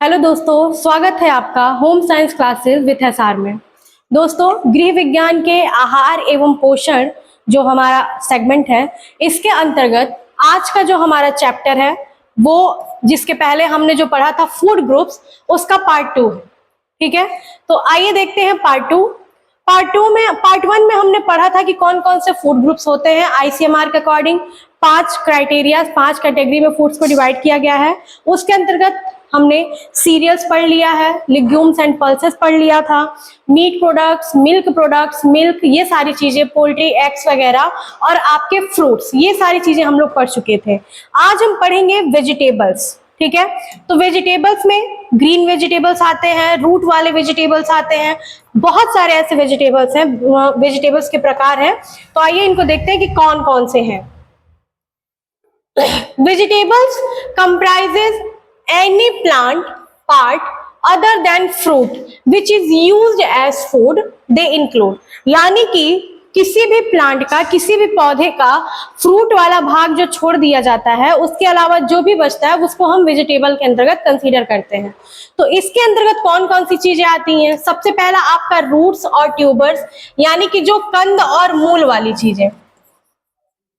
Hello दोस्तों, स्वागत है आपका home science classes with SR में। दोस्तों, गृह विज्ञान के आहार एवं पोषण जो हमारा सेगमेंट है, इसके अंतर्गत आज का जो हमारा चैप्टर है वो जिसके पहले हमने जो पढ़ा था फूड ग्रुप्स, उसका पार्ट 2 है। ठीक है, तो आइए देखते हैं पार्ट 2। पार्ट 1 में हमने पढ़ा था कि कौन कौन से फूड ग्रुप्स होते हैं। आईसीएमआर के अकॉर्डिंग 5 क्राइटेरिया, 5 कैटेगरी में फूड्स को डिवाइड किया गया है। उसके अंतर्गत हमने सीरियल्स पढ़ लिया है, लिग्यूम्स एंड पल्सेस पढ़ लिया था, मीट प्रोडक्ट्स, मिल्क, ये सारी चीजें, पोल्ट्री, एग्स वगैरह, और आपके फ्रूट्स, ये सारी चीजें हम लोग पढ़ चुके थे। आज हम पढ़ेंगे वेजिटेबल्स। ठीक है, तो वेजिटेबल्स में ग्रीन वेजिटेबल्स आते हैं, रूट वाले वेजिटेबल्स आते हैं, बहुत सारे ऐसे वेजिटेबल्स हैं, वेजिटेबल्स के प्रकार हैं। तो आइए इनको देखते हैं कि कौन कौन से हैं। Vegetables comprises any plant part other than fruit which is used as food. They include, यानी कि किसी भी प्लांट का, किसी भी पौधे का फ्रूट वाला भाग जो छोड़ दिया जाता है, उसके अलावा जो भी बचता है उसको हम वेजिटेबल के अंतर्गत कंसीडर करते हैं। तो इसके अंतर्गत कौन कौन सी चीजें आती हैं? सबसे पहला आपका रूट्स और ट्यूबर्स, यानी कि जो कंद और मूल वाली चीजें।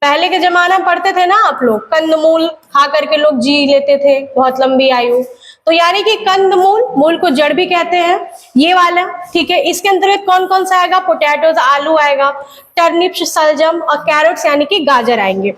पहले के जमाना पढ़ते थे ना आप लोग, कंदमूल खा करके लोग जी लेते थे बहुत लंबी आयु, तो यानी कि कंदमूल, मूल को जड़ भी कहते हैं, ये वाला। ठीक है, इसके अंतर्गत कौन कौन सा आएगा? पोटैटोज, आलू आएगा, टर्निप्स, सलजम और कैरेट्स यानी कि गाजर आएंगे।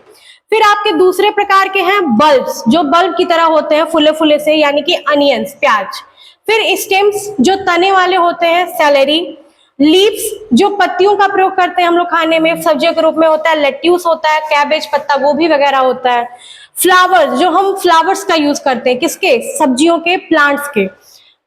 फिर आपके दूसरे प्रकार के हैं बल्ब्स, जो बल्ब की तरह होते हैं फुले फुले से, यानी कि अनियंस, प्याज। फिर स्टेम्स, जो तने वाले होते हैं, सेलेरी। लीव्स, जो पत्तियों का प्रयोग करते हैं हम लोग खाने में, सब्जियों के रूप में होता है, लेट्यूस होता है, कैबेज, पत्ता गोभी वगैरह होता है। फ्लावर्स, जो हम फ्लावर्स का यूज करते हैं, किसके? सब्जियों के, प्लांट्स के,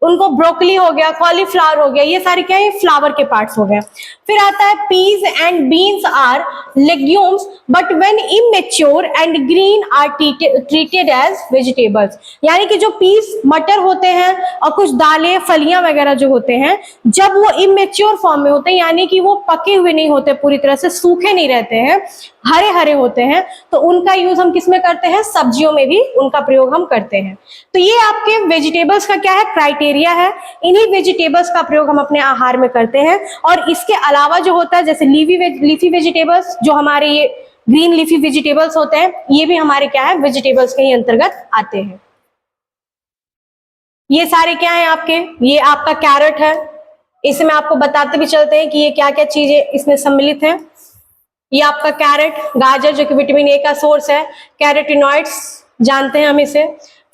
उनको ब्रोकली हो गया, कॉलीफ्लावर हो गया, ये सारे क्या है? फ्लावर के पार्ट्स हो गए। फिर आता है peas and beans are legumes but when immature and green are treated as vegetables, यानी कि जो पीस, मटर होते हैं और कुछ दालें, फलियां वगैरह जो होते हैं, जब वो इमेच्योर फॉर्म में होते हैं, यानी कि वो पके हुए नहीं होते, पूरी तरह से सूखे नहीं रहते हैं, हरे हरे होते हैं, तो उनका यूज हम किस में करते हैं? सब्जियों में भी उनका प्रयोग हम करते हैं। तो ये आपके वेजिटेबल्स का क्या है? क्राइटेरिया है। इन्हीं वेजिटेबल्स का प्रयोग हम अपने आहार में करते हैं। और इसके अलावा जो होता है, जैसे लीफी वेजिटेबल्स, जो हमारे ये ग्रीन लीफी वेजिटेबल्स होते हैं, ये भी हमारे क्या है? वेजिटेबल्स के ही अंतर्गत आते हैं। ये सारे क्या है आपके? ये आपका कैरेट है, इसमें आपको बताते भी चलते हैं कि ये क्या क्या चीजें इसमें सम्मिलित है। ये आपका कैरेट, गाजर जो कि विटामिन ए का सोर्स है, कैरोटिनॉइड्स जानते हैं हम इसे।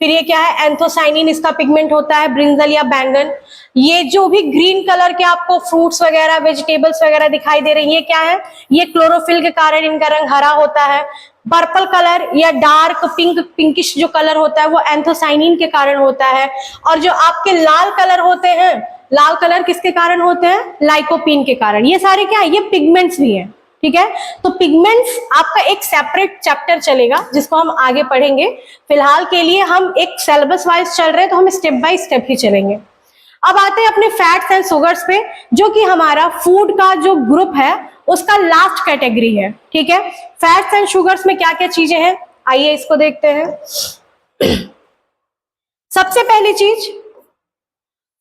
फिर ये क्या है? एंथोसाइनिन, इसका पिगमेंट होता है, ब्रिंजल या बैंगन। ये जो भी ग्रीन कलर के आपको फ्रूट्स वगैरह, वेजिटेबल्स वगैरह दिखाई दे रही है, ये क्या है? ये क्लोरोफिल के कारण इनका रंग हरा होता है। पर्पल कलर या डार्क पिंकिश जो कलर होता है, वो एंथोसाइनिन के कारण होता है। और जो आपके लाल कलर होते हैं, लाल कलर किसके कारण होते हैं? लाइकोपीन के कारण। ये सारे क्या है? ये पिगमेंट्स भी हैं। ठीक है, तो पिगमेंट्स आपका एक सेपरेट चैप्टर चलेगा जिसको हम आगे पढ़ेंगे। फिलहाल के लिए हम एक सिलेबस वाइज चल रहे हैं, तो हम स्टेप बाय स्टेप ही चलेंगे। अब आते हैं अपने फैट्स एंड शुगर्स पे, जो कि हमारा फूड का जो ग्रुप है उसका लास्ट कैटेगरी है। ठीक है, फैट्स एंड शुगर्स में क्या क्या चीजें हैं, आइए इसको देखते हैं। सबसे पहली चीज,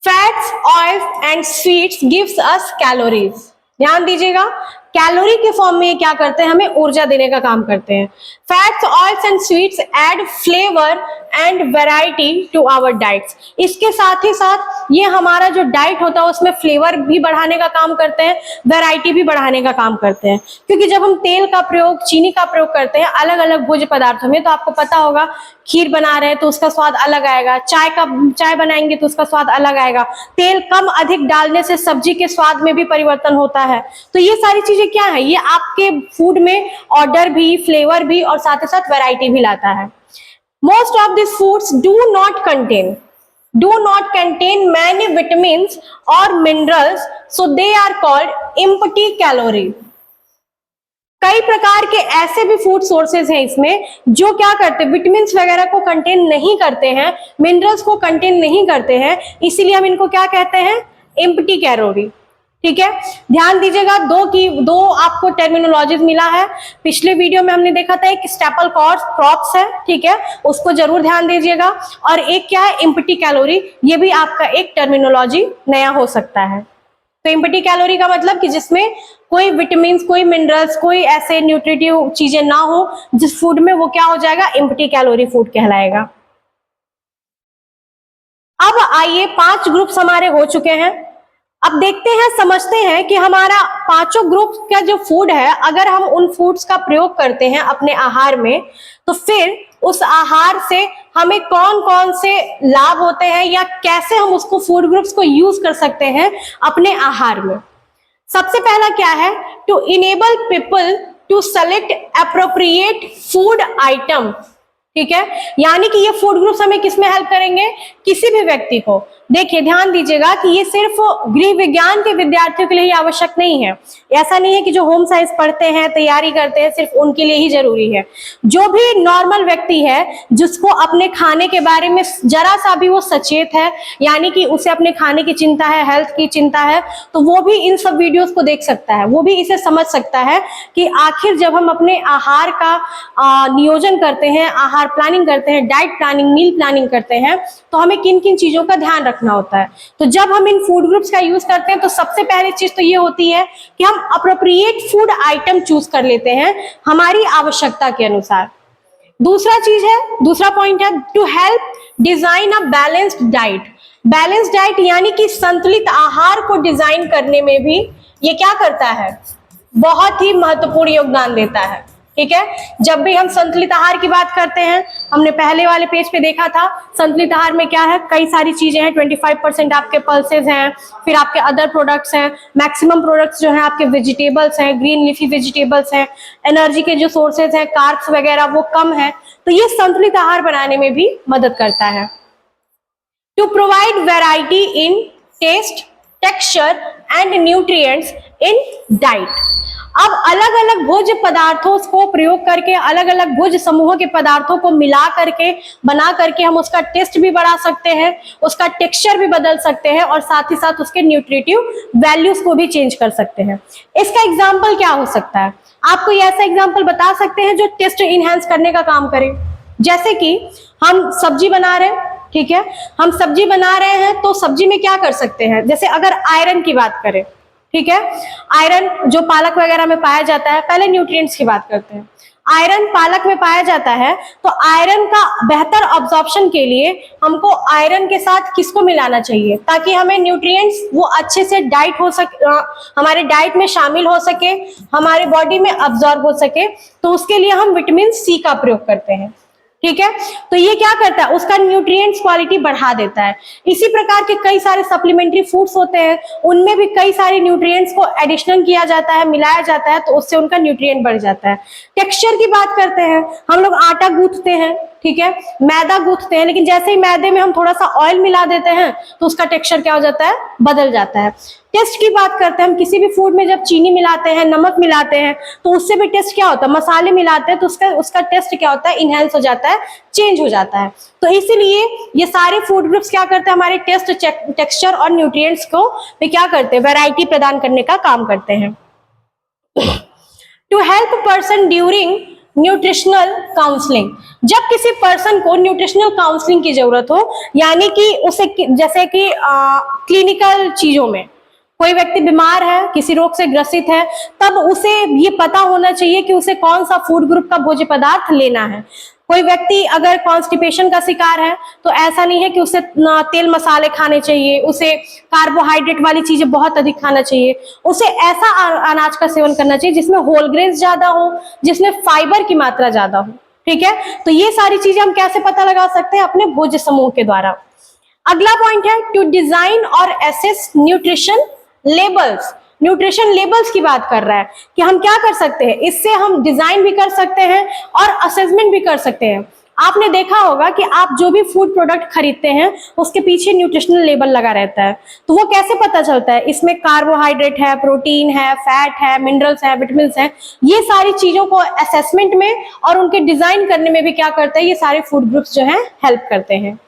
fats, oils and sweets gives us calories. ध्यान दीजिएगा, कैलोरी के फॉर्म में ये क्या करते हैं? हमें ऊर्जा देने का काम करते हैं। Fats, oils and sweets add flavour and variety to our diets. इसके साथ ही साथ ये हमारा जो डाइट होता है उसमें फ्लेवर भी बढ़ाने का काम करते हैं, वैरायटी भी बढ़ाने का काम करते हैं। क्योंकि जब हम तेल का प्रयोग, चीनी का प्रयोग करते हैं अलग अलग भोज्य पदार्थों में, तो आपको पता होगा खीर बना रहे हैं तो उसका स्वाद अलग आएगा, चाय बनाएंगे तो उसका स्वाद अलग आएगा, तेल कम अधिक डालने से सब्जी के स्वाद में भी परिवर्तन होता है। तो ये सारी चीजें क्या है? ये आपके फूड में ऑर्डर भी, फ्लेवर भी और साथ ही साथ वैरायटी भी लाता है। Most of this foods do not contain many vitamins और minerals, so they are called empty calorie. कई प्रकार के ऐसे भी फूड सोर्सेज हैं इसमें जो क्या करते हैं? विटामिन वगैरह को कंटेन नहीं करते हैं, मिनरल्स को कंटेन नहीं करते हैं, इसीलिए हम इनको क्या कहते हैं? Empty calorie. ठीक है, ध्यान दीजिएगा, दो आपको टर्मिनोलॉजीज मिला है। पिछले वीडियो में हमने देखा था एक स्टेपल क्रॉप्स है, ठीक है, उसको जरूर ध्यान दीजिएगा। और एक क्या है, एम्प्टी कैलोरी, ये भी आपका एक टर्मिनोलॉजी नया हो सकता है। तो एम्प्टी कैलोरी का मतलब कि जिसमें कोई विटामिन, कोई मिनरल्स, कोई ऐसे न्यूट्रिटिव चीजें ना हो जिस फूड में, वो क्या हो जाएगा, एम्प्टी कैलोरी फूड कहलाएगा। अब आइए 5 ग्रुप्स हमारे हो चुके हैं। अब देखते हैं, समझते हैं कि हमारा 5 ग्रुप का जो फूड है, अगर हम उन फूड्स का प्रयोग करते हैं अपने आहार में, तो फिर उस आहार से हमें कौन कौन से लाभ होते हैं या कैसे हम उसको फूड ग्रुप्स को यूज कर सकते हैं अपने आहार में। सबसे पहला क्या है, to enable people to select appropriate food item, ठीक है, यानी कि ये फूड ग्रुप्स हमें किसमें हेल्प करेंगे, किसी भी व्यक्ति को। देखिए ध्यान दीजिएगा कि ये सिर्फ गृह विज्ञान के विद्यार्थियों के लिए ही आवश्यक नहीं है। ऐसा नहीं है कि जो होम साइंस पढ़ते हैं, तैयारी करते हैं, सिर्फ उनके लिए ही जरूरी है। जो भी नॉर्मल व्यक्ति है, जिसको अपने खाने के बारे में जरा सा भी वो सचेत है, यानी कि उसे अपने खाने की चिंता है, हेल्थ की चिंता है, तो वो भी इन सब वीडियोस को देख सकता है। वो भी इसे समझ सकता है कि आखिर जब हम अपने आहार का नियोजन करते हैं, आहार प्लानिंग करते हैं, डाइट प्लानिंग, मील प्लानिंग करते हैं, तो हमें किन किन चीजों का ध्यान रखना होता है। तो जब हम इन फूड ग्रुप्स का यूज करते हैं, तो सबसे पहली चीज तो ये होती है कि हम अप्रोप्रिएट फूड आइटम चूज कर लेते हैं हमारी आवश्यकता के अनुसार। दूसरा पॉइंट है, to help design a balanced diet. Balanced diet यानी कि संतुलित आहार को डिजाइन करने में भी ये क्या करता है, बहुत ही महत्वपूर्ण योगदान देता है। ठीक है, जब भी हम संतुलित आहार की बात करते हैं, हमने पहले वाले पेज पे देखा था, संतुलित आहार में क्या है, कई सारी चीजें हैं। 25% आपके पल्सेस हैं, फिर आपके अदर प्रोडक्ट्स हैं, मैक्सिमम प्रोडक्ट्स जो हैं आपके वेजिटेबल्स हैं, ग्रीन लीफी वेजिटेबल्स हैं, एनर्जी के जो सोर्सेज हैं, कार्ब्स वगैरह वो कम है। तो ये संतुलित आहार बनाने में भी मदद करता है। To provide variety in taste, texture and nutrients in diet. अब अलग अलग भोज्य पदार्थों को प्रयोग करके, अलग अलग भोज्य समूहों के पदार्थों को मिला करके, बना करके हम उसका टेस्ट भी बढ़ा सकते हैं, उसका टेक्सचर भी बदल सकते हैं, और साथ ही साथ उसके न्यूट्रिटिव वैल्यूज को भी चेंज कर सकते हैं। इसका एग्जाम्पल क्या हो सकता है, आपको ऐसा एग्जाम्पल बता सकते हैं जो टेस्ट इनहेंस करने का काम करे। जैसे कि हम सब्जी बना रहे हैं, ठीक है, हम सब्जी बना रहे हैं, तो सब्जी में क्या कर सकते हैं, जैसे अगर आयरन की बात करें, ठीक है, आयरन जो पालक वगैरह में पाया जाता है, पहले न्यूट्रिएंट्स की बात करते हैं। आयरन पालक में पाया जाता है, तो आयरन का बेहतर अब्जॉर्प्शन के लिए हमको आयरन के साथ किसको मिलाना चाहिए, ताकि हमें न्यूट्रिएंट्स वो अच्छे से डाइट हो सके, हमारे डाइट में शामिल हो सके, हमारे बॉडी में अब्जॉर्ब हो सके। तो उसके लिए हम विटामिन सी का प्रयोग करते हैं। ठीक है, तो ये क्या करता है, उसका न्यूट्रिएंट्स क्वालिटी बढ़ा देता है। इसी प्रकार के कई सारे सप्लीमेंट्री फूड्स होते हैं, उनमें भी कई सारे न्यूट्रिएंट्स को एडिशनल किया जाता है, मिलाया जाता है, तो उससे उनका न्यूट्रिएंट बढ़ जाता है। टेक्सचर की बात करते हैं, हम लोग आटा गूंथते हैं, ठीक है, मैदा गूंथते हैं, लेकिन जैसे ही मैदे में हम थोड़ा सा ऑयल मिला देते हैं, तो उसका टेक्सचर क्या हो जाता है, बदल जाता है। टेस्ट की बात करते हैं, हम किसी भी फूड में जब चीनी मिलाते हैं, नमक मिलाते हैं, तो उससे भी टेस्ट क्या होता है, मसाले मिलाते हैं तो उसका टेस्ट क्या होता है, इनहेंस हो जाता है, चेंज हो जाता है। तो इसीलिए ये सारे फूड ग्रुप्स क्या करते हैं, हमारे टेस्ट, टेक्सचर और न्यूट्रिएंट्स को भी क्या करते हैं, वैरायटी प्रदान करने का काम करते हैं। To help person during nutritional counselling. जब किसी पर्सन को न्यूट्रिशनल काउंसलिंग की जरूरत हो, यानी कि उसे जैसे कि क्लिनिकल चीजों में कोई व्यक्ति बीमार है, किसी रोग से ग्रसित है, तब उसे ये पता होना चाहिए कि उसे कौन सा फूड ग्रुप का भोज्य पदार्थ लेना है। कोई व्यक्ति अगर कॉन्स्टिपेशन का शिकार है, तो ऐसा नहीं है कि उसे तेल मसाले खाने चाहिए, उसे कार्बोहाइड्रेट वाली चीजें बहुत अधिक खाना चाहिए। उसे ऐसा अनाज का सेवन करना चाहिए जिसमें होल ग्रेन्स ज्यादा हो, जिसमें फाइबर की मात्रा ज्यादा हो। ठीक है, तो ये सारी चीजें हम कैसे पता लगा सकते हैं, अपने भोज्य समूह के द्वारा। अगला पॉइंट है, टू डिजाइन और assess nutrition labels. Nutrition labels की बात कर रहा है कि हम क्या कर सकते हैं, इससे हम डिजाइन भी कर सकते हैं और असेसमेंट भी कर सकते हैं। आपने देखा होगा कि आप जो भी फूड प्रोडक्ट खरीदते हैं, उसके पीछे न्यूट्रिशनल लेबल लगा रहता है। तो वो कैसे पता चलता है, इसमें कार्बोहाइड्रेट है, प्रोटीन है, फैट है, मिनरल्स है, विटामिन्स है। ये सारी चीजों को असेसमेंट में और उनके डिजाइन करने में भी क्या करता है, ये सारे फूड ग्रुप्स जो है हेल्प करते हैं।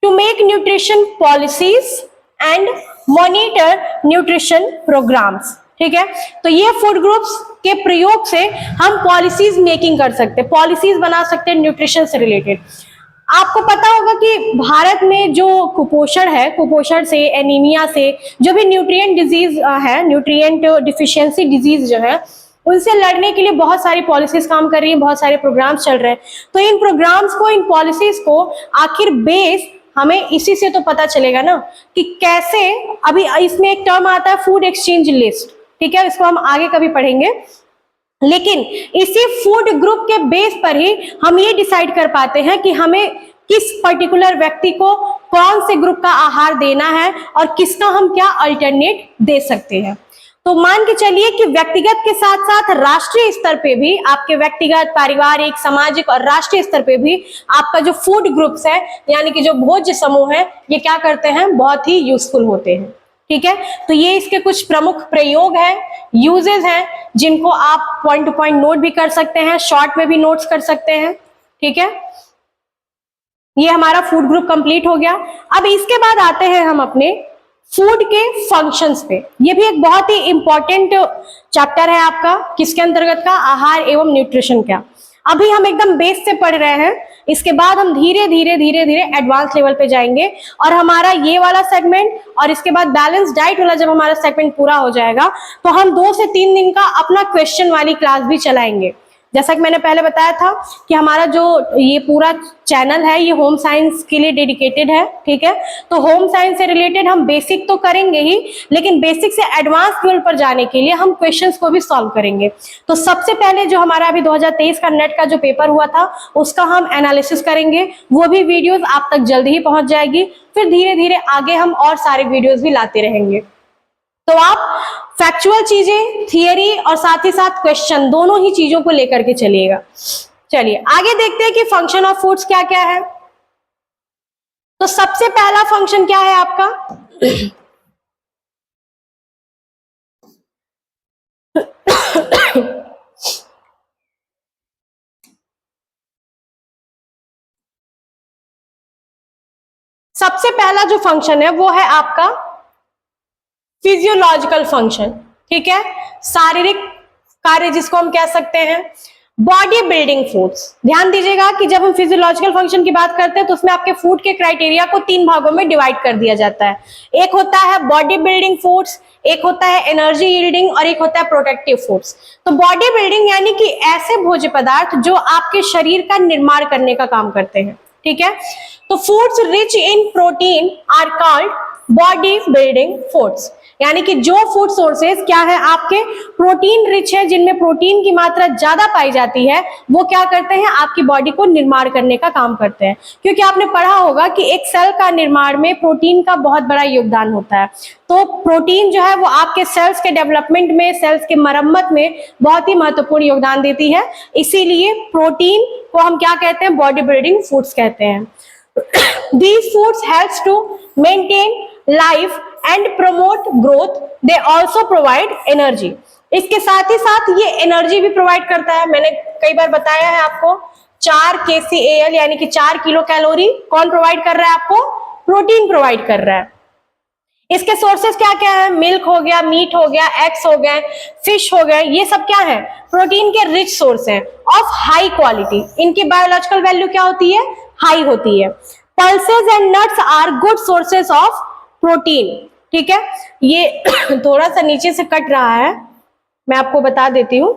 To make nutrition policies and monitor nutrition programmes. ठीक है, तो ये फूड ग्रुप्स के प्रयोग से हम पॉलिसीज मेकिंग कर सकते हैं, पॉलिसीज बना सकते हैं न्यूट्रिशन से रिलेटेड। आपको पता होगा कि भारत में जो कुपोषण है, कुपोषण से, एनीमिया से, जो भी न्यूट्रिएंट डिजीज है, न्यूट्रिएंट डिफिशियंसी डिजीज जो है, उनसे लड़ने के लिए बहुत सारी पॉलिसीज काम कर रही है, बहुत सारे प्रोग्राम्स चल रहे हैं। तो इन प्रोग्राम्स को, इन पॉलिसीज को आखिर बेस हमें इसी से तो पता चलेगा ना कि कैसे। अभी इसमें एक टर्म आता है फूड एक्सचेंज लिस्ट, ठीक है, इसको हम आगे कभी पढ़ेंगे, लेकिन इसी फूड ग्रुप के बेस पर ही हम ये डिसाइड कर पाते हैं कि हमें किस पर्टिकुलर व्यक्ति को कौन से ग्रुप का आहार देना है और किसका हम क्या अल्टरनेट दे सकते हैं। तो मान के चलिए कि व्यक्तिगत के साथ साथ राष्ट्रीय स्तर पे भी, आपके व्यक्तिगत, पारिवारिक, सामाजिक और राष्ट्रीय स्तर पे भी आपका जो फूड ग्रुप्स है, यानी कि जो भोज्य समूह है, ये क्या करते हैं, बहुत ही यूजफुल होते हैं। ठीक है, तो ये इसके कुछ प्रमुख प्रयोग हैं, यूजेस हैं, जिनको आप पॉइंट टू पॉइंट नोट भी कर सकते हैं, शॉर्ट में भी नोट्स कर सकते हैं। ठीक है, ये हमारा फूड ग्रुप कंप्लीट हो गया। अब इसके बाद आते हैं हम अपने फूड के फंक्शंस पे। ये भी एक बहुत ही इंपॉर्टेंट चैप्टर है आपका, किसके अंतर्गत का, आहार एवं न्यूट्रिशन का। अभी हम एकदम बेस से पढ़ रहे हैं, इसके बाद हम धीरे धीरे धीरे धीरे एडवांस लेवल पे जाएंगे और हमारा ये वाला सेगमेंट और इसके बाद बैलेंस डाइट वाला जब हमारा सेगमेंट पूरा हो जाएगा तो हम 2 से 3 दिन का अपना क्वेश्चन वाली क्लास भी चलाएंगे। जैसा कि मैंने पहले बताया था कि हमारा जो ये पूरा चैनल है ये होम साइंस के लिए डेडिकेटेड है। ठीक है, तो होम साइंस से रिलेटेड हम बेसिक तो करेंगे ही, लेकिन बेसिक से एडवांस लेवल पर जाने के लिए हम क्वेश्चंस को भी सॉल्व करेंगे। तो सबसे पहले जो हमारा अभी 2023 का नेट का जो पेपर हुआ था उसका हम एनालिसिस करेंगे, वो भी वीडियोज आप तक जल्दी ही पहुंच जाएगी। फिर धीरे धीरे आगे हम और सारे वीडियोज भी लाते रहेंगे। तो आप फैक्चुअल चीजें, थियरी और साथ ही साथ क्वेश्चन, दोनों ही चीजों को लेकर के चलिएगा। चलिए आगे देखते हैं कि फंक्शन ऑफ फूड्स क्या क्या है। तो सबसे पहला फंक्शन क्या है आपका, सबसे पहला जो फंक्शन है वो है आपका फिजियोलॉजिकल फंक्शन। ठीक है, शारीरिक कार्य जिसको हम कह सकते हैं बॉडी बिल्डिंग फूड्स। ध्यान दीजिएगा कि जब हम फिजियोलॉजिकल फंक्शन की बात करते हैं तो उसमें आपके फूड के क्राइटेरिया को 3 भागों में डिवाइड कर दिया जाता है। एक होता है बॉडी बिल्डिंग फूड्स, एक होता है एनर्जी यील्डिंग और एक होता है प्रोटेक्टिव फूड्स। तो बॉडी बिल्डिंग यानी कि ऐसे भोज्य पदार्थ जो आपके शरीर का निर्माण करने का काम करते हैं। ठीक है, तो foods rich in protein are called body building foods, यानी कि जो फूड सोर्सेज क्या है आपके प्रोटीन रिच है, जिनमें प्रोटीन की मात्रा ज्यादा पाई जाती है, वो क्या करते हैं, आपकी बॉडी को निर्माण करने का काम करते हैं। क्योंकि आपने पढ़ा होगा कि एक सेल का निर्माण में प्रोटीन का बहुत बड़ा योगदान होता है। तो प्रोटीन जो है वो आपके सेल्स के डेवलपमेंट में, सेल्स के मरम्मत में बहुत ही महत्वपूर्ण योगदान देती है। इसीलिए प्रोटीन को हम क्या कहते हैं, बॉडी बिल्डिंग फूड्स कहते हैं। These foods helps to maintain life and promote growth. They also provide energy. इसके साथ ही साथ ये एनर्जी भी प्रोवाइड करता है। मैंने कई बार बताया है आपको 4 kcal यानी कि 4 किलो कैलोरी कौन प्रोवाइड कर रहा है आपको, प्रोटीन प्रोवाइड कर रहा है। इसके सोर्सेस क्या क्या है, मिल्क हो गया, मीट हो गया, एग्स हो गए, फिश हो गए, ये सब क्या है, प्रोटीन के रिच सोर्स हैं ऑफ हाई क्वालिटी। इनकी बायोलॉजिकल वैल्यू क्या होती है, हाई होती है। Pulses and nuts are good sources of protein. ठीक है, ये थोड़ा सा नीचे से कट रहा है, मैं आपको बता देती हूं।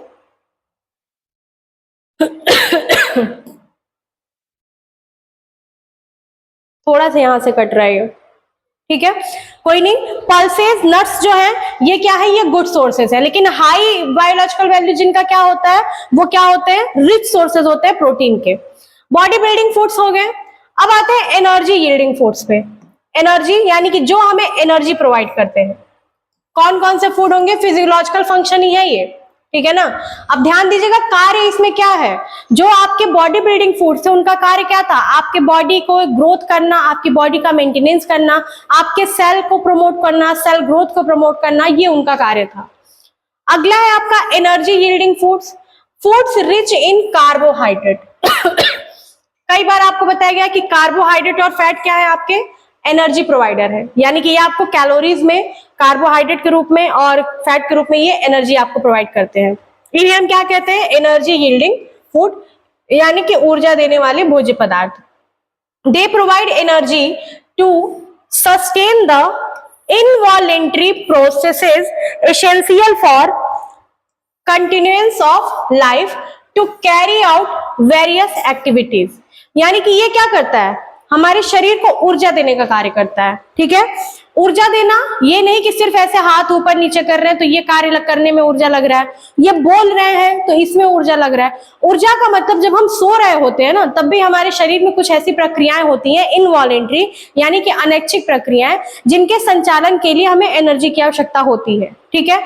थोड़ा सा यहां से कट रहा है, ठीक है, कोई नहीं। पल्सेस नट्स जो है ये क्या है, ये गुड सोर्सेस है, लेकिन हाई बायोलॉजिकल वैल्यू जिनका क्या होता है, वो क्या होते हैं, रिच सोर्सेस होते हैं प्रोटीन के। बॉडी बिल्डिंग फूड्स हो गए। अब आते हैं एनर्जी यील्डिंग फूड्स पे। एनर्जी यानी कि जो हमें एनर्जी प्रोवाइड करते हैं, कौन कौन से फूड होंगे, फिजियोलॉजिकल फंक्शन ही है ये। ठीक है ना, अब ध्यान दीजिएगा कार्य इसमें क्या है, जो आपके बॉडी बिल्डिंग फूड थे उनका कार्य क्या था, आपके बॉडी को ग्रोथ करना, आपकी बॉडी का मेंटेनेंस करना, आपके सेल को प्रमोट करना, सेल ग्रोथ को प्रमोट करना, ये उनका कार्य था। अगला है आपका energy yielding foods, foods rich इन कार्बोहाइड्रेट। कई बार आपको बताया गया कि कार्बोहाइड्रेट और फैट क्या है आपके एनर्जी प्रोवाइडर है, यानी कि ये आपको कैलोरीज में, कार्बोहाइड्रेट के रूप में और फैट के रूप में ये एनर्जी आपको प्रोवाइड करते हैं। इन्हें हम क्या कहते हैं? एनर्जी यील्डिंग फूड, यानी कि ऊर्जा देने वाले भोज्य पदार्थ। They provide energy to sustain the involuntary processes essential for continuance of life to carry out various activities। यानी कि ये क्या करता है? हमारे शरीर को ऊर्जा देने का कार्य करता है। ठीक है, ऊर्जा देना ये नहीं कि सिर्फ ऐसे हाथ ऊपर नीचे कर रहे हैं तो ये कार्य करने में ऊर्जा लग रहा है, ये बोल रहे हैं तो इसमें ऊर्जा लग रहा है। ऊर्जा का मतलब जब हम सो रहे होते हैं ना, तब भी हमारे शरीर में कुछ ऐसी प्रक्रियाएं होती हैं इनवॉलेंट्री, यानी कि अनैच्छिक प्रक्रियाएं, जिनके संचालन के लिए हमें एनर्जी की आवश्यकता होती है। ठीक है,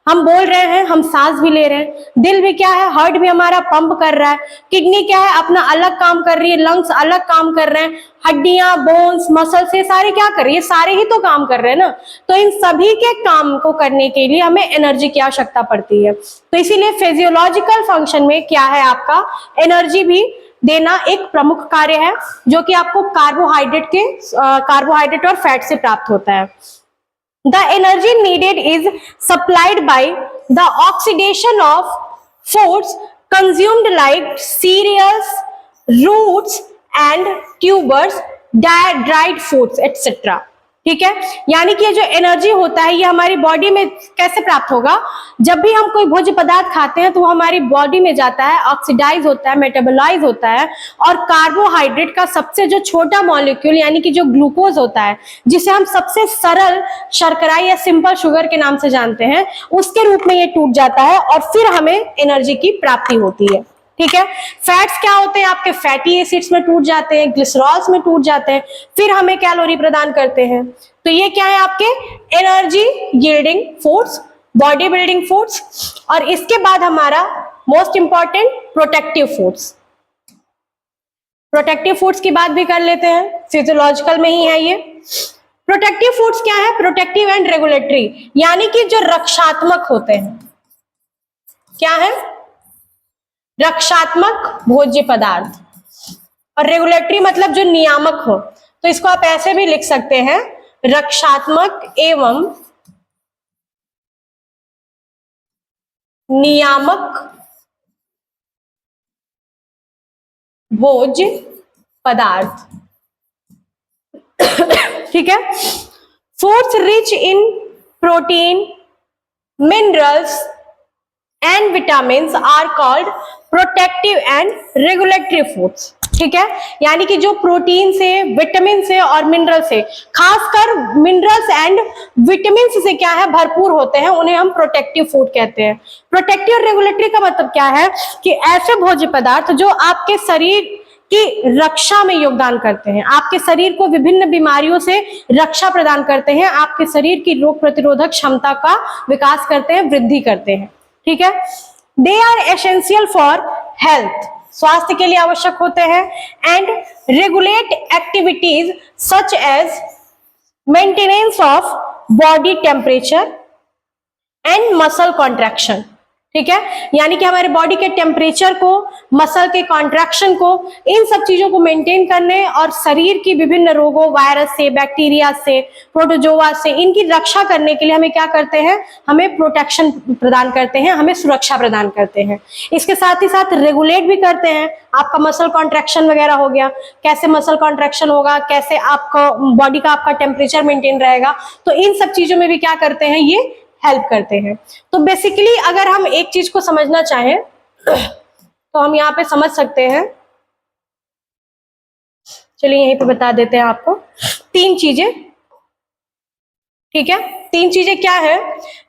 हम बोल रहे हैं, हम सांस भी ले रहे हैं, दिल भी क्या है, हार्ट भी हमारा पंप कर रहा है, किडनी क्या है, अपना अलग काम कर रही है, लंग्स अलग काम कर रहे हैं, हड्डियां, बोन्स, मसल्स, ये सारे क्या कर रही है? सारे ही तो काम कर रहे हैं ना। तो इन सभी के काम को करने के लिए हमें एनर्जी की आवश्यकता पड़ती है। तो इसीलिए फिजियोलॉजिकल फंक्शन में क्या है, आपका एनर्जी भी देना एक प्रमुख कार्य है, जो कि आपको कार्बोहाइड्रेट और फैट से प्राप्त होता है। The energy needed is supplied by the oxidation of foods consumed like cereals, roots and tubers, dried foods, etc. ठीक है, यानी कि ये जो एनर्जी होता है ये हमारी बॉडी में कैसे प्राप्त होगा? जब भी हम कोई भोज्य पदार्थ खाते हैं तो वो हमारी बॉडी में जाता है, ऑक्सीडाइज होता है, मेटाबोलाइज होता है, और कार्बोहाइड्रेट का सबसे जो छोटा मॉलिक्यूल यानी कि जो ग्लूकोज होता है, जिसे हम सबसे सरल शर्करा या सिंपल शुगर के नाम से जानते हैं, उसके रूप में ये टूट जाता है और फिर हमें एनर्जी की प्राप्ति होती है। ठीक है, फैट्स क्या होते हैं? आपके फैटी एसिड्स में टूट जाते हैं, ग्लिसरॉल्स में टूट जाते हैं, फिर हमें कैलोरी प्रदान करते हैं। तो ये क्या है? आपके energy yielding foods, body building foods. और इसके बाद हमारा most important protective foods. Protective foods की बात भी कर लेते हैं, फिजियोलॉजिकल में ही है ये। प्रोटेक्टिव फूड्स क्या है? प्रोटेक्टिव एंड रेगुलेटरी, यानी कि जो रक्षात्मक होते हैं। क्या है? रक्षात्मक भोज्य पदार्थ। और रेगुलेटरी मतलब जो नियामक हो, तो इसको आप ऐसे भी लिख सकते हैं, रक्षात्मक एवं नियामक भोज्य पदार्थ। ठीक है, foods rich in protein, minerals and vitamins are called protective and regulatory foods। ठीक है, यानी कि जो प्रोटीन से, विटामिन से और मिनरल से, खासकर मिनरल्स एंड विटामिन से क्या है, भरपूर होते हैं, उन्हें हम प्रोटेक्टिव फूड कहते हैं। प्रोटेक्टिव और रेगुलेटरी का मतलब क्या है कि ऐसे भोज्य पदार्थ जो आपके शरीर की रक्षा में योगदान करते हैं, आपके शरीर को विभिन्न बीमारियों से रक्षा प्रदान करते हैं, आपके शरीर की रोग प्रतिरोधक क्षमता का विकास करते हैं, वृद्धि करते हैं। ठीक है, they are essential for health, स्वास्थ्य के लिए आवश्यक होते हैं, and regulate activities such as maintenance of body temperature and muscle contraction. ठीक है, यानी कि हमारे बॉडी के टेम्परेचर को, मसल के कॉन्ट्रैक्शन को, इन सब चीजों को मेंटेन करने और शरीर की विभिन्न रोगों, वायरस से, बैक्टीरिया से, प्रोटोजोआ से, इनकी रक्षा करने के लिए हमें क्या करते हैं? हमें प्रोटेक्शन प्रदान करते हैं, हमें सुरक्षा प्रदान करते हैं। इसके साथ ही साथ रेगुलेट भी करते हैं। आपका मसल कॉन्ट्रैक्शन वगैरह हो गया, कैसे मसल कॉन्ट्रैक्शन होगा, कैसे आपका बॉडी का आपका टेम्परेचर मेंटेन रहेगा, तो इन सब चीजों में भी क्या करते हैं? ये हेल्प करते हैं। तो बेसिकली अगर हम एक चीज को समझना चाहें तो हम यहाँ पे समझ सकते हैं, चलिए यहीं पे बता देते हैं आपको, 3 चीजें। ठीक है, 3 चीजें क्या है?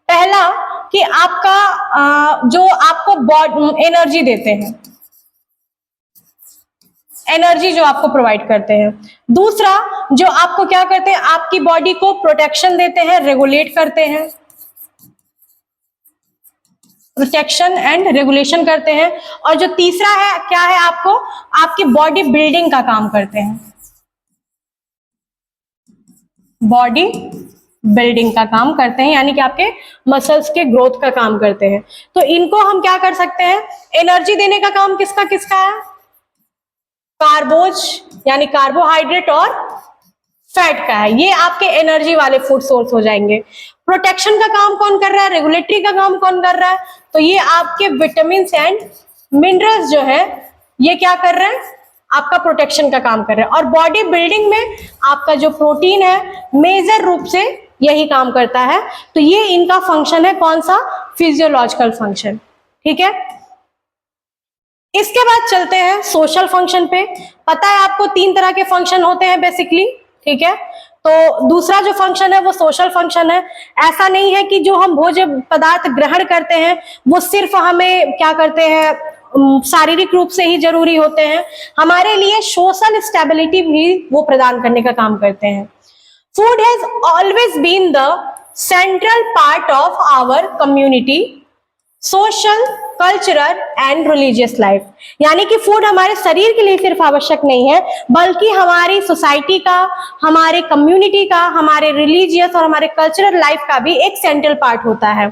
पहला कि आपका जो आपको एनर्जी देते हैं, एनर्जी जो आपको प्रोवाइड करते हैं। दूसरा, जो आपको क्या करते हैं? आपकी बॉडी को प्रोटेक्शन देते हैं, रेगुलेट करते हैं, प्रोटेक्शन एंड रेगुलेशन करते हैं। और जो तीसरा है क्या है? आपको आपकी बॉडी बिल्डिंग का काम करते हैं, बॉडी बिल्डिंग का काम करते हैं, यानी कि आपके मसल्स के ग्रोथ का काम करते हैं। तो इनको हम क्या कर सकते हैं? एनर्जी देने का काम किसका किसका है? कार्बोज यानी कार्बोहाइड्रेट और फैट का है। ये आपके एनर्जी वाले फूड सोर्स हो जाएंगे। प्रोटेक्शन का काम कौन कर रहा है, रेगुलेटरी का काम कौन कर रहा है, तो ये आपके विटामिन एंड मिनरल्स जो है ये क्या कर रहे हैं, आपका प्रोटेक्शन का काम कर रहे हैं। और बॉडी बिल्डिंग में आपका जो प्रोटीन है मेजर रूप से यही काम करता है। तो ये इनका फंक्शन है, कौन सा, फिजियोलॉजिकल फंक्शन। ठीक है, इसके बाद चलते हैं सोशल फंक्शन पे। पता है आपको 3 तरह के फंक्शन होते हैं बेसिकली। ठीक है, तो दूसरा जो फंक्शन है वो सोशल फंक्शन है। ऐसा नहीं है कि जो हम भोज्य पदार्थ ग्रहण करते हैं वो सिर्फ हमें क्या करते हैं, शारीरिक रूप से ही जरूरी होते हैं, हमारे लिए सोशल स्टेबिलिटी भी वो प्रदान करने का काम करते हैं। Food has always been the central part of our community, social, cultural and religious life. यानी कि फूड हमारे शरीर के लिए सिर्फ आवश्यक नहीं है, बल्कि हमारी सोसाइटी का, हमारे कम्युनिटी का, हमारे रिलीजियस और हमारे कल्चरल लाइफ का भी एक सेंट्रल पार्ट होता है।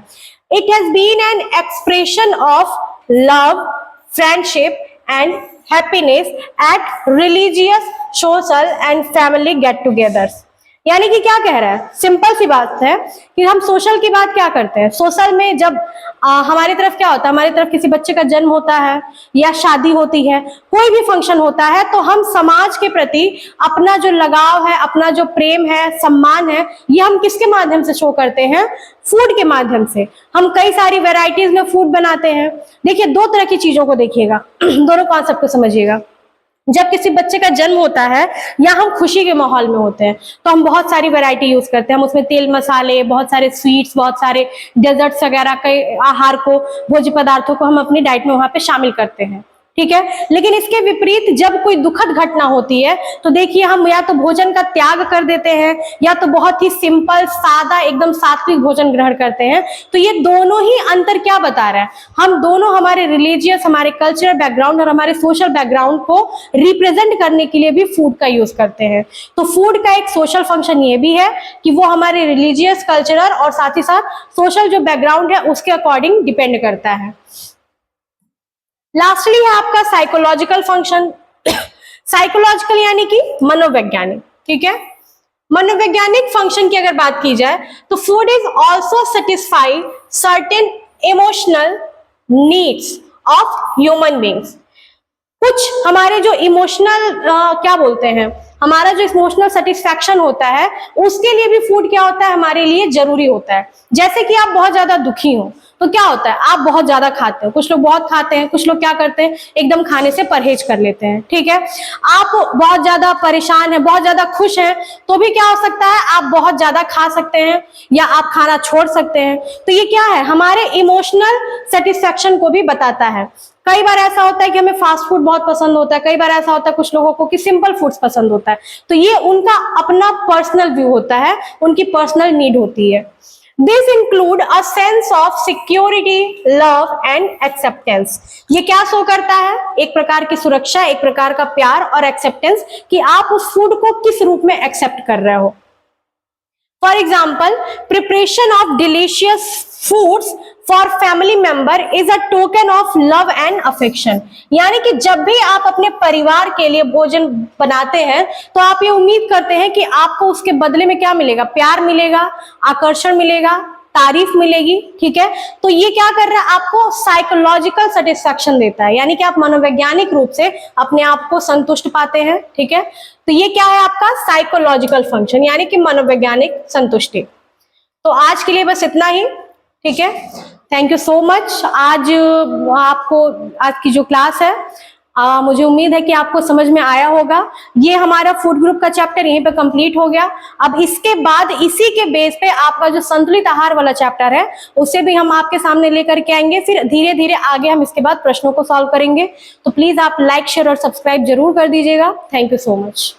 It has been an expression of love, friendship and happiness at religious, social and family get togethers. यानी कि क्या कह रहा है, सिंपल सी बात है कि हम सोशल की बात क्या करते हैं, सोशल में जब हमारी तरफ क्या होता है, हमारी तरफ किसी बच्चे का जन्म होता है या शादी होती है, कोई भी फंक्शन होता है, तो हम समाज के प्रति अपना जो लगाव है, अपना जो प्रेम है, सम्मान है, ये हम किसके माध्यम से शो करते हैं, फूड के माध्यम से। हम कई सारी वेराइटीज में फूड बनाते हैं। देखिए 2 तरह की चीजों को देखिएगा, दोनों कॉन्सेप्ट को समझिएगा। जब किसी बच्चे का जन्म होता है या हम खुशी के माहौल में होते हैं तो हम बहुत सारी वैरायटी यूज करते हैं। हम उसमें तेल मसाले, बहुत सारे स्वीट्स, बहुत सारे डेजर्ट्स वगैरह के आहार को, भोज्य पदार्थों को हम अपनी डाइट में वहां पे शामिल करते हैं। ठीक है, लेकिन इसके विपरीत जब कोई दुखद घटना होती है तो देखिए हम या तो भोजन का त्याग कर देते हैं या तो बहुत ही सिंपल, सादा, एकदम सात्विक भोजन ग्रहण करते हैं। तो ये दोनों ही अंतर क्या बता रहा है, हम दोनों हमारे रिलीजियस, हमारे कल्चरल बैकग्राउंड और हमारे सोशल बैकग्राउंड को रिप्रेजेंट करने के लिए भी फूड का यूज करते हैं। तो फूड का एक सोशल फंक्शन ये भी है कि वो हमारे रिलीजियस, कल्चरल और साथ ही साथ सोशल जो बैकग्राउंड है उसके अकॉर्डिंग डिपेंड करता है। लास्टली है आपका साइकोलॉजिकल फंक्शन। साइकोलॉजिकल यानी कि मनोवैज्ञानिक। ठीक है, मनोवैज्ञानिक फंक्शन की अगर बात की जाए तो food is also satisfy certain emotional needs of human beings. कुछ हमारे जो इमोशनल क्या बोलते हैं, हमारा जो इमोशनल सेटिस्फैक्शन होता है उसके लिए भी फूड क्या होता है, हमारे लिए जरूरी होता है। जैसे कि आप बहुत ज्यादा दुखी हो तो क्या होता है, आप बहुत ज्यादा खाते हो, कुछ लोग बहुत खाते हैं, कुछ लोग क्या करते हैं, एकदम खाने से परहेज कर लेते हैं। ठीक है, आप बहुत ज्यादा परेशान है, बहुत ज्यादा खुश हैं तो भी क्या हो सकता है, आप बहुत ज्यादा खा सकते हैं या आप खाना छोड़ सकते हैं। तो ये क्या है, हमारे इमोशनल सेटिस्फैक्शन को भी बताता है। कई बार ऐसा होता है कि हमें फास्ट फूड बहुत पसंद होता है, कई बार ऐसा होता है कुछ लोगों को कि सिंपल फूड्स पसंद होता है। तो ये उनका अपना पर्सनल व्यू होता है, उनकी पर्सनल नीड होती है। This include a sense of security, love and acceptance। ये क्या शो करता है, एक प्रकार की सुरक्षा, एक प्रकार का प्यार और एक्सेप्टेंस कि आप उस फूड को किस रूप में एक्सेप्ट कर रहे हो। For example, preparation of delicious foods for family member is a token of love and affection. यानी कि जब भी आप अपने परिवार के लिए भोजन बनाते हैं तो आप ये उम्मीद करते हैं कि आपको उसके बदले में क्या मिलेगा, प्यार मिलेगा, आकर्षण मिलेगा, तारीफ मिलेगी। ठीक है, तो ये क्या कर रहा है, आपको साइकोलॉजिकल सेटिस्फैक्शन देता है, यानी कि आप मनोवैज्ञानिक रूप से अपने आप को संतुष्ट पाते हैं। ठीक है, तो ये क्या है आपका साइकोलॉजिकल फंक्शन, यानी कि मनोवैज्ञानिक संतुष्टि। तो आज के लिए बस इतना ही। ठीक है, थैंक यू सो मच। आज की जो क्लास है मुझे उम्मीद है कि आपको समझ में आया होगा। ये हमारा फूड ग्रुप का चैप्टर यहीं पे कंप्लीट हो गया। अब इसके बाद इसी के बेस पे आपका जो संतुलित आहार वाला चैप्टर है उसे भी हम आपके सामने लेकर के आएंगे। फिर धीरे धीरे आगे हम इसके बाद प्रश्नों को सॉल्व करेंगे। तो प्लीज आप लाइक, शेयर और सब्सक्राइब जरूर कर दीजिएगा। Thank you so much.